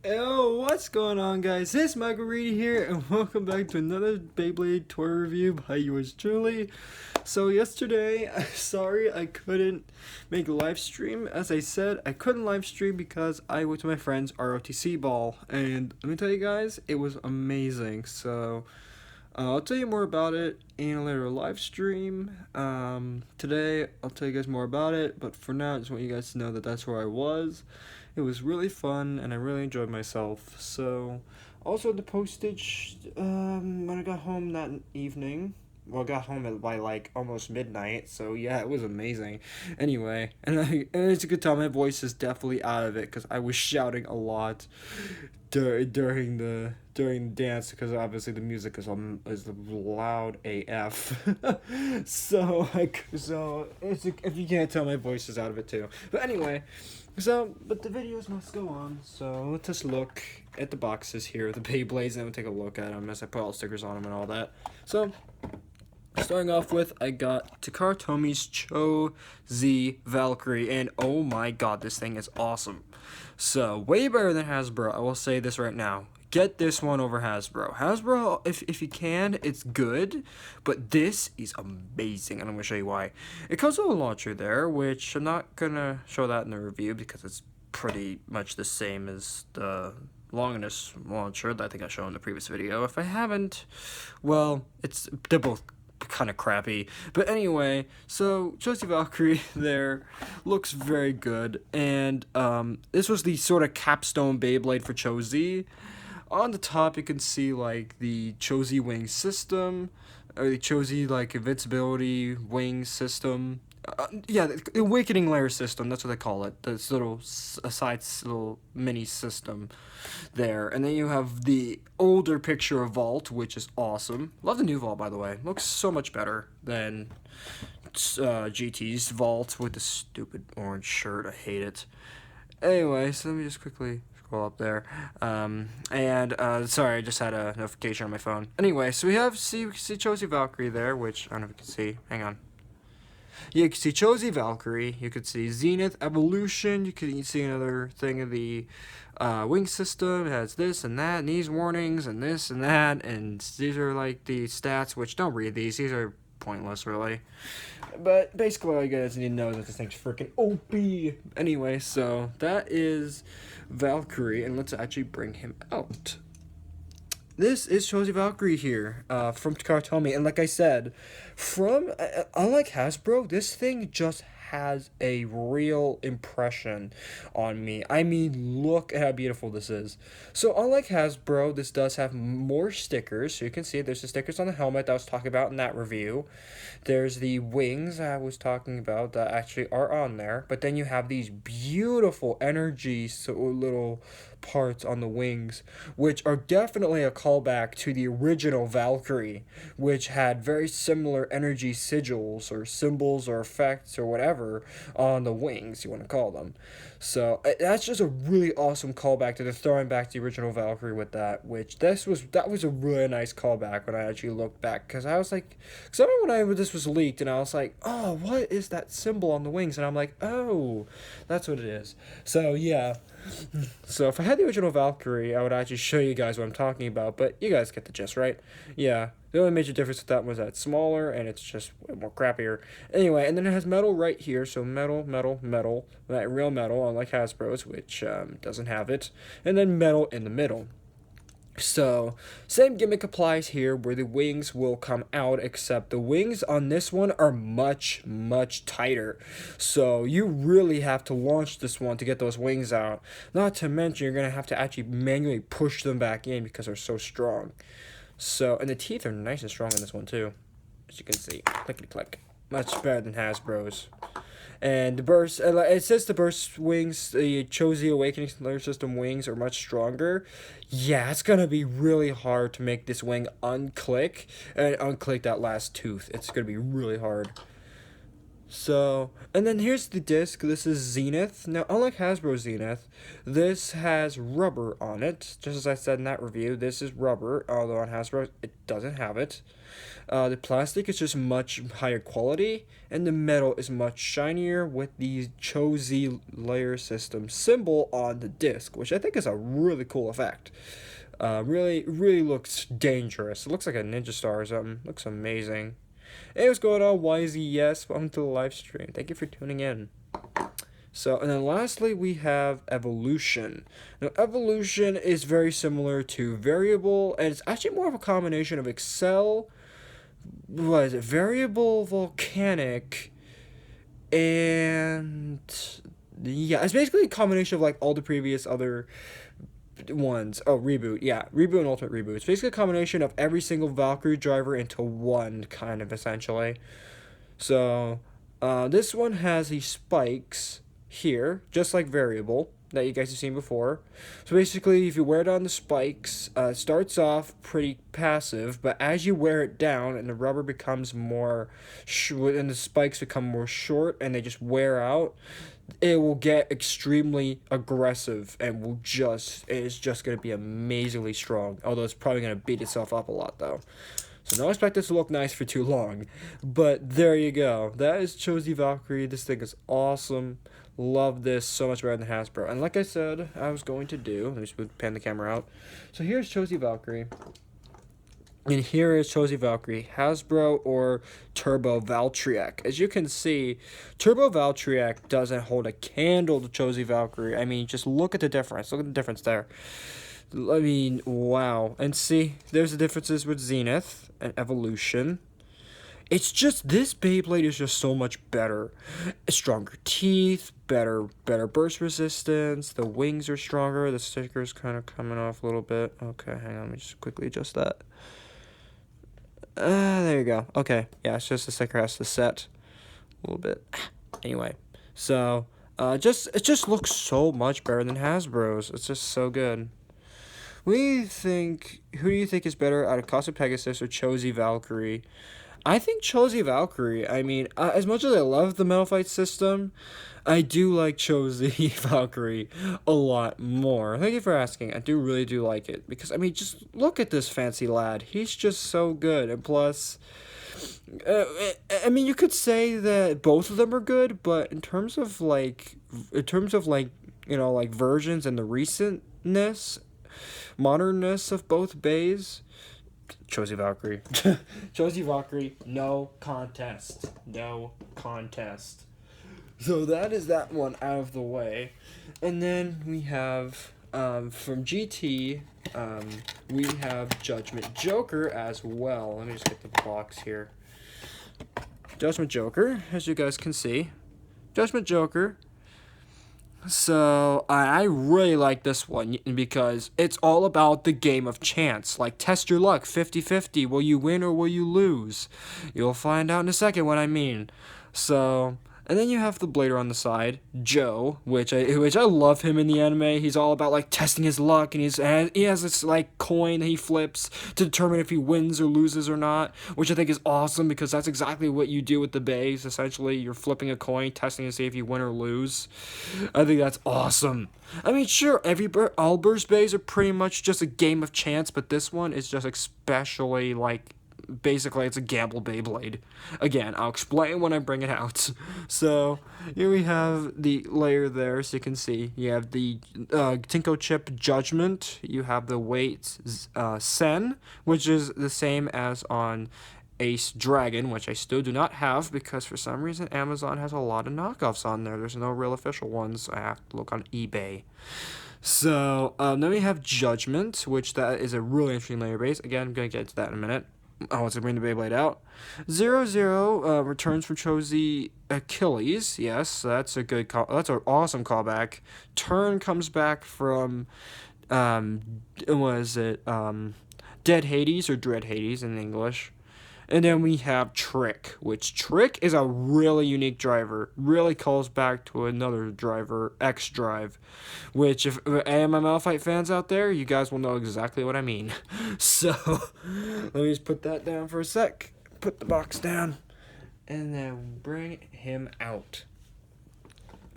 Yo, what's going on, guys? It's Margarita here, and welcome back to another Beyblade toy review by yours truly. So yesterday, sorry I couldn't make a live stream. As I said, I couldn't live stream because I went to my friend's ROTC ball, and let me tell you guys, it was amazing. So I'll tell you more about it in a later live stream. Today, I'll tell you guys more about it, but for now, I just want you guys to know that that's where I was. It was really fun, and I really enjoyed myself. So, also the postage, when I got home that evening, well, I got home by like almost midnight, so yeah, it was amazing. Anyway, and it's a good time. My voice is definitely out of it because I was shouting a lot during the dance because obviously the music is loud AF. So if you can't tell, my voice is out of it too. But anyway, but the videos must go on. So let's just look at the boxes here, the Beyblades, and we'll take a look at them as I put all the stickers on them and all that. So, starting off with, I got Takara Tomi's Cho-Z Valkyrie, and oh my god, this thing is awesome. So, way better than Hasbro, I will say this right now. Get this one over Hasbro. Hasbro, if you can, it's good, but this is amazing, and I'm going to show you why. It comes with a launcher there, which I'm not going to show that in the review because it's pretty much the same as the Longinus launcher that I think I showed in the previous video. If I haven't, well, they're both kind of crappy. But anyway, so Cho-Z Valkyrie there looks very good, and this was the sort of capstone Beyblade for Cho-Z. On the top, you can see like the Cho-Z wing system, or the Cho-Z like invincibility wing system. Yeah, the awakening layer system, that's what they call it. This little little mini system there. And then you have the older picture of Vault, which is awesome. Love the new Vault, by the way. Looks so much better than GT's Vault with the stupid orange shirt. I hate it. Anyway, so let me just quickly scroll up there. Sorry, I just had a notification on my phone. Anyway, so we can see Cho-Z Valkyrie there, which I don't know if you can see. Hang on. You can see Cho-Z Valkyrie, you can see Zenith Evolution, you can see another thing of the wing system. It has this and that, and these warnings, and this and that, and these are like the stats, which don't read these are pointless, really. But basically, all you guys need to know is that this thing's freaking OP. Anyway, so that is Valkyrie, and let's actually bring him out. This is Cho-Z Valkyrie here, from Takara Tomy, and like I said, unlike Hasbro, this thing just has a real impression on me. I mean, look at how beautiful this is. So unlike Hasbro, this does have more stickers. So you can see there's the stickers on the helmet that I was talking about in that review. There's the wings I was talking about that actually are on there. But then you have these beautiful energy little parts on the wings, which are definitely a callback to the original Valkyrie, which had very similar energy sigils or symbols or effects or whatever on the wings, you want to call them. So that's just a really awesome callback to the throwing back to the original Valkyrie with that, which that was a really nice callback when I actually looked back, because I was like, because I remember when this was leaked and I was like, oh, what is that symbol on the wings? And I'm like, oh, that's what it is. So yeah. So if I had the original Valkyrie, I would actually show you guys what I'm talking about, but you guys get the gist, right? Yeah, the only major difference with that was that it's smaller, and it's just way more crappier. Anyway, and then it has metal right here, so metal, that real metal, unlike Hasbro's, which doesn't have it, and then metal in the middle. So, same gimmick applies here where the wings will come out, except the wings on this one are much, much tighter. So, you really have to launch this one to get those wings out. Not to mention, you're going to have to actually manually push them back in because they're so strong. So, and the teeth are nice and strong in this one too, as you can see. Clickety click. Much better than Hasbro's. And the burst, it says the burst wings, the Cho-Z Awakening Layer System wings are much stronger. Yeah, it's going to be really hard to make this wing unclick and unclick that last tooth. It's going to be really hard. So, and then here's the disc. This is Zenith. Now, unlike Hasbro Zenith, this has rubber on it. Just as I said in that review, this is rubber, although on Hasbro, it doesn't have it. The plastic is just much higher quality, and the metal is much shinier with the Cho-Z layer system symbol on the disc, which I think is a really cool effect. Really looks dangerous. It looks like a ninja star or something. Looks amazing. Hey, what's going on, YZS? Welcome to the live stream. Thank you for tuning in. So, and then lastly, we have Evolution. Now, Evolution is very similar to Variable, and it's actually more of a combination of Variable, Volcanic, and yeah, it's basically a combination of like all the previous other ones. Oh, Reboot, yeah, Reboot and Ultimate Reboot. It's basically a combination of every single Valkyrie driver into one, kind of, essentially. So, this one has these spikes here, just like Variable, that you guys have seen before. So basically, if you wear it on the spikes, it starts off pretty passive, but as you wear it down and the rubber becomes more, and the spikes become more short and they just wear out, it will get extremely aggressive and it's just going to be amazingly strong. Although it's probably going to beat itself up a lot, though. So don't expect this to look nice for too long. But there you go. That is Cho-Z Valkyrie. This thing is awesome. Love this so much better than Hasbro. And like I said, I was going to do, let me just pan the camera out. So here's Cho-Z Valkyrie. And here is Cho-Z Valkyrie, Hasbro or Turbo Valtryek. As you can see, Turbo Valtryek doesn't hold a candle to Cho-Z Valkyrie. I mean, just look at the difference. Look at the difference there. I mean, wow. And see, there's the differences with Zenith and Evolution. It's just, this Beyblade is just so much better. Stronger teeth, better burst resistance. The wings are stronger. The sticker's kind of coming off a little bit. Okay, hang on. Let me just quickly adjust that. There you go. Okay, yeah, it's just the sticker has to set a little bit. Anyway, so, it just looks so much better than Hasbro's. It's just so good. Who do you think is better out of Casa Pegasus or Cho-Z Valkyrie? I think Cho-Z Valkyrie. I mean, as much as I love the Metal Fight system, I do like Cho-Z Valkyrie a lot more. Thank you for asking. I really do like it. Because, I mean, just look at this fancy lad. He's just so good. And plus, I mean, you could say that both of them are good, but in terms of, like, you know, like, versions and the recentness, modernness of both bays, Cho-Z Valkyrie. Cho-Z Valkyrie, no contest. No contest. So that is that one out of the way. And then we have, from GT, we have Judgement Joker as well. Let me just get the box here. Judgement Joker, as you guys can see. Judgement Joker. So, I really like this one because it's all about the game of chance. Like, test your luck, 50-50. Will you win or will you lose? You'll find out in a second what I mean. So, and then you have the blader on the side, Joe, which I love him in the anime. He's all about, like, testing his luck, and he has this, like, coin that he flips to determine if he wins or loses or not, which I think is awesome because that's exactly what you do with the bays. Essentially, you're flipping a coin, testing to see if you win or lose. I think that's awesome. I mean, sure, all burst bays are pretty much just a game of chance, but this one is just especially, like, basically it's a gamble Beyblade. Again, I'll explain when I bring it out. So here we have the layer there, so you can see you have the Tinko chip Judgement, you have the weight Sen, which is the same as on Ace Dragon, which I still do not have because for some reason Amazon has a lot of knockoffs on there. There's no real official ones. I have to look on eBay. So then we have Judgement, which that is a really interesting layer base. Again, I'm going to get to that in a minute. Oh, it's going to bring the Beyblade out. 0-0 returns from Cho-Z Achilles. Yes, that's a good that's an awesome callback. Turn comes back from Dead Hades or Dread Hades in English. And then we have Trick, which Trick is a really unique driver. Really calls back to another driver, X Drive, which if any of my Malphite fans out there, you guys will know exactly what I mean. So, let me just put that down for a sec. Put the box down. And then bring him out.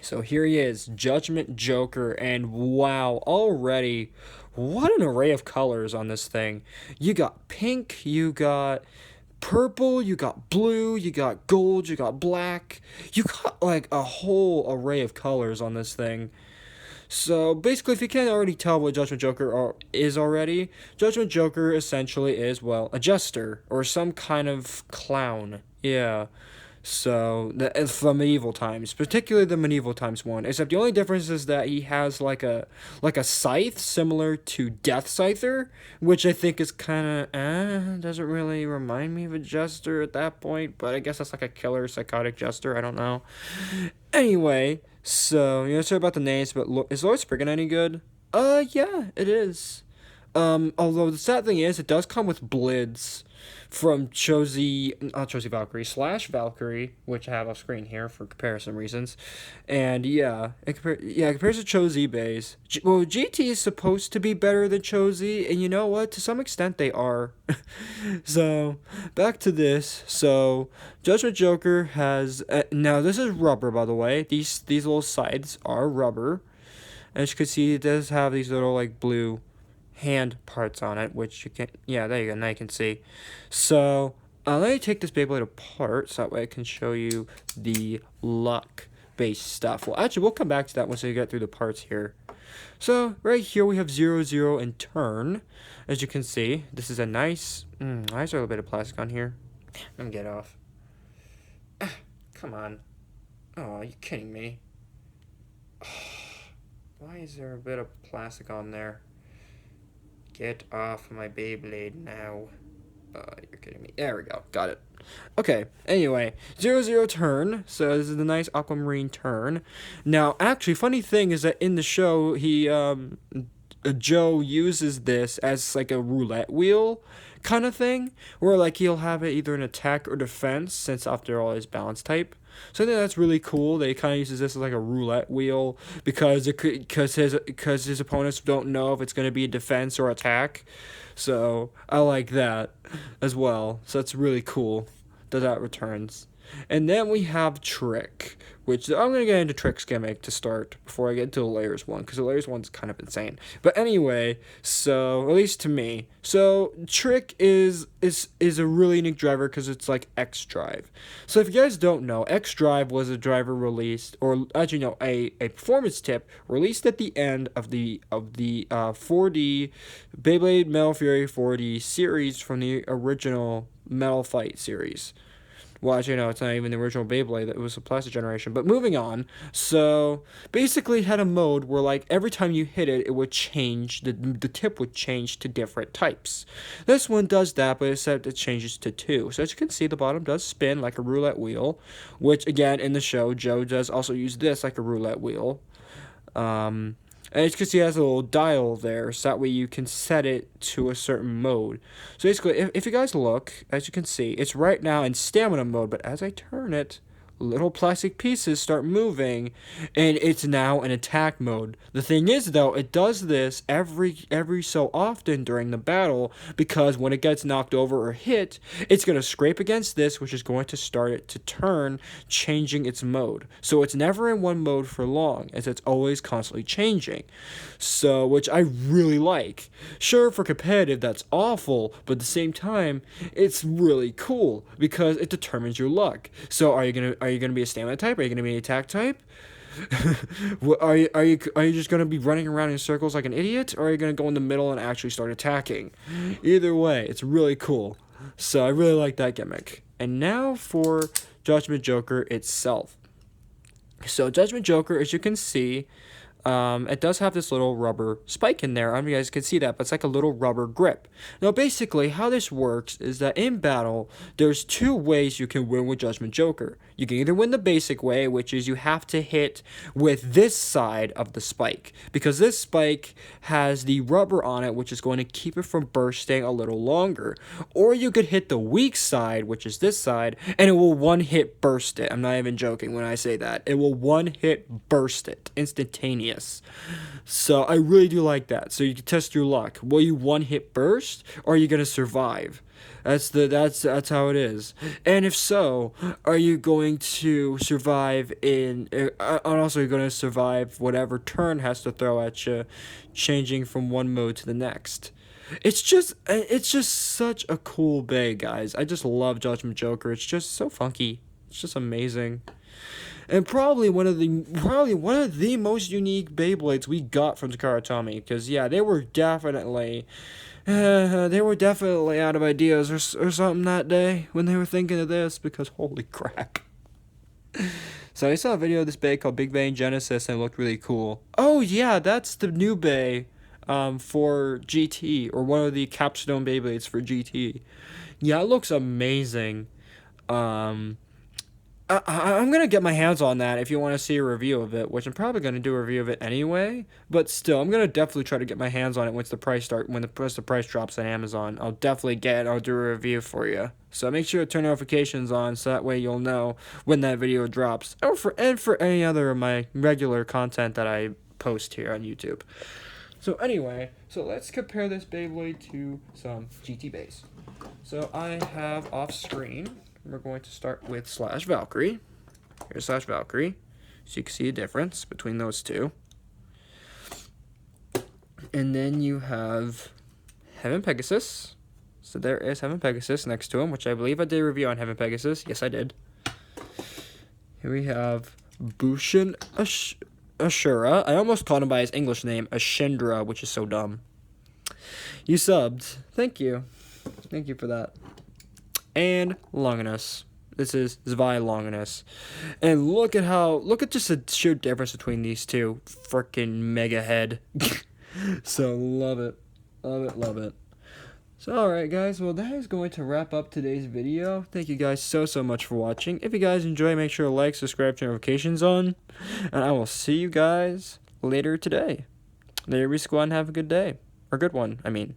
So here he is, Judgement Joker, and wow, already, what an array of colors on this thing. You got pink, you got purple, you got blue, you got gold, you got black. You got like a whole array of colors on this thing. So basically, if you can't already tell what Judgement Joker is already, Judgement Joker essentially is, well, a jester or some kind of clown. Yeah. So from medieval times, particularly the medieval times one. Except the only difference is that he has like a scythe similar to Death Scyther, which I think is kind of doesn't really remind me of a jester at that point. But I guess that's like a killer psychotic jester. I don't know. Anyway, so sorry about the names, but is Lord Spriggan any good? Yeah, it is. Although the sad thing is, it does come with blids from Cho-Z, not Cho-Z Valkyrie, / Valkyrie, which I have off screen here for comparison reasons. And yeah, it compares to Cho-Z base. Well, GT is supposed to be better than Cho-Z, and you know what? To some extent, they are. So, back to this. So, Judgement Joker has, now this is rubber, by the way. These little sides are rubber. As you can see, it does have these little, like, blue hand parts on it, which you can, yeah, there you go, now you can see. So let me take this Beyblade apart so that way I can show you the luck based stuff. Well, actually, we'll come back to that once we get through the parts here. So right here we have 0, 0, and turn. As you can see, this is a nice, why is there a little bit of plastic on here? Let me get off. Come on. Oh, are you kidding me? Why is there a bit of plastic on there? Get off my Beyblade now. You're kidding me. There we go. Got it. Okay. Anyway, 0, 0 turn. So this is the nice aquamarine turn. Now, actually, funny thing is that in the show, Joe uses this as like a roulette wheel kind of thing, where like he'll have it either an attack or defense, since after all his balance type. So I think that's really cool. They kind of uses this as like a roulette wheel because his opponents don't know if it's going to be a defense or attack. So I like that as well. So that's really cool that returns. And then we have Trick, which I'm going to get into Trick's gimmick to start before I get into the Layers one, because the Layers one's kind of insane. But anyway, so, at least to me, so Trick is a really unique driver because it's like X Drive. So if you guys don't know, X Drive was a driver released, or actually no, a performance tip released at the end of the 4D Beyblade Metal Fury 4D series from the original Metal Fight series. Well, actually, no, it's not even the original Beyblade. It was a plastic generation. But moving on. So, basically, it had a mode where, like, every time you hit it, it would change. The tip would change to different types. This one does that, but except it changes to 2. So, as you can see, the bottom does spin like a roulette wheel. Which, again, in the show, Joe does also use this like a roulette wheel. And as you can see, it has a little dial there, so that way you can set it to a certain mode. So basically, if you guys look, as you can see, it's right now in stamina mode, but as I turn it, little plastic pieces start moving, and it's now in attack mode. The thing is, though, it does this every so often during the battle, because when it gets knocked over or hit, it's going to scrape against this, which is going to start it to turn, changing its mode. So it's never in one mode for long, as it's always constantly changing. So, which I really like. Sure, for competitive, that's awful, but at the same time, it's really cool, because it determines your luck. So are you gonna be a stamina type? Are you gonna be an attack type? are you just gonna be running around in circles like an idiot, or are you gonna go in the middle and actually start attacking? Either way, it's really cool. So I really like that gimmick. And now for Judgement Joker itself. So Judgement Joker, as you can see, it does have this little rubber spike in there. I don't know if you guys can see that, but it's like a little rubber grip. Now, basically, how this works is that in battle, there's 2 ways you can win with Judgement Joker. You can either win the basic way, which is you have to hit with this side of the spike, because this spike has the rubber on it, which is going to keep it from bursting a little longer. Or you could hit the weak side, which is this side, and it will one-hit burst it. I'm not even joking when I say that. It will one-hit burst it, instantaneous. So I really do like that. So you can test your luck. Will you one-hit burst, or are you going to survive? That's how it is. And if so, are you going to survive and also you're going to survive whatever turn has to throw at you, changing from one mode to the next. It's just such a cool bay, guys. I just love Judgement Joker. It's just so funky. It's just amazing. And probably one of the most unique Beyblades we got from Takara Tomy, because yeah, they were definitely out of ideas or something that day when they were thinking of this, because holy crap. So I saw a video of this bay called Big Bay in Genesis and it looked really cool. Oh yeah, that's the new bay for GT, or one of the capstone Beyblades for GT. Yeah, it looks amazing. I'm going to get my hands on that if you want to see a review of it, which I'm probably going to do a review of it anyway, but still, I'm going to definitely try to get my hands on it once the price drops on Amazon. I'll definitely I'll do a review for you. So make sure to turn notifications on so that way you'll know when that video drops, for any other of my regular content that I post here on YouTube. So anyway, let's compare this Beyblade to some GT bays. So I have off screen, we're going to start with /Valkyrie. Here's /Valkyrie, so you can see a difference between those two. And then you have Heaven Pegasus. So there is Heaven Pegasus next to him, which I believe I did a review on Heaven Pegasus. Yes, I did. Here we have Bushin Ashura. I almost called him by his English name, Ashindra, which is so dumb. You subbed. Thank you. Thank you for that. And Longinus. This is Zwei Longinus. And look at just the sheer difference between these two. Freaking mega head. So love it. Love it. So alright guys, well that is going to wrap up today's video. Thank you guys so much for watching. If you guys enjoy, make sure to like, subscribe, turn notifications on. And I will see you guys later today. Later, Squad, and have a good day. Or good one, I mean.